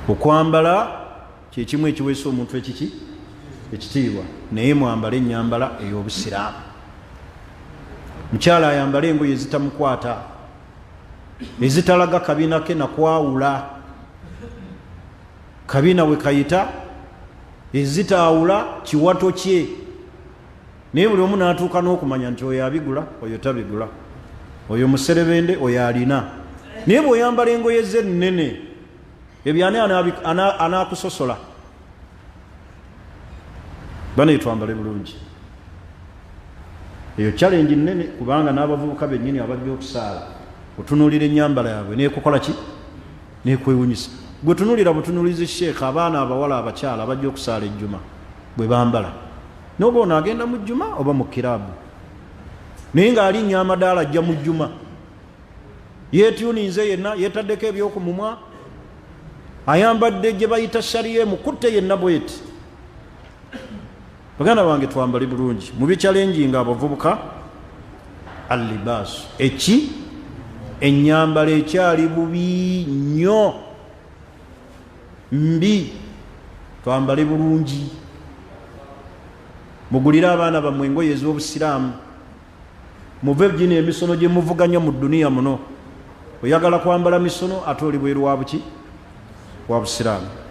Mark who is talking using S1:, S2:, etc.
S1: okwambala kyekimu ekiweesa omuntu ekitiibwa, naye mwambale ennyambala ey'obusiraamu. mukyala ayambale engoye ezitamukwata, ezitalaga kabina ke nakwawula, kabina we kayita, ezitaawula kiwato kye. naye buli omu n'atuuka n'okumanya nti oyo abigula oyo tabigula, oyo muserebende oyo alina. naye bw'oyambala engoye ze nnene, ebyo ani anaakusosola? bane twambale bulungi. eyo challenge nnene, kubanga n'abavubuka bennyini abajja okusaala otunuulira ennyambala yaabwe neekukola ki? neekwewunyisa. gwe tunuulira butunuulizi sheekha, abaana abawala abakyala abajja okusaala ejjuma bwe bambala, n'oba ono agenda mu jjuma oba mu kiraabu, naye ng'alinnya amadaala ajja mu jjuma, yeetyuninze yenna, yeetaddeko ebyokumumwa, ayambadde gye bayita shariye mukutte yenna bweti. baganda bange twambali bulungi mubi challenging abavubuka. alibaasu ennyambala ekyali bubi nnyo, mbi. twambale bulungi, mugulire abaana bammwe engoye ez'obusiraamu, muve gino emisono gye muvuganya mu duniya muno. oyagala kwambala misono ate oli bweru wa buki? wa busiraamu.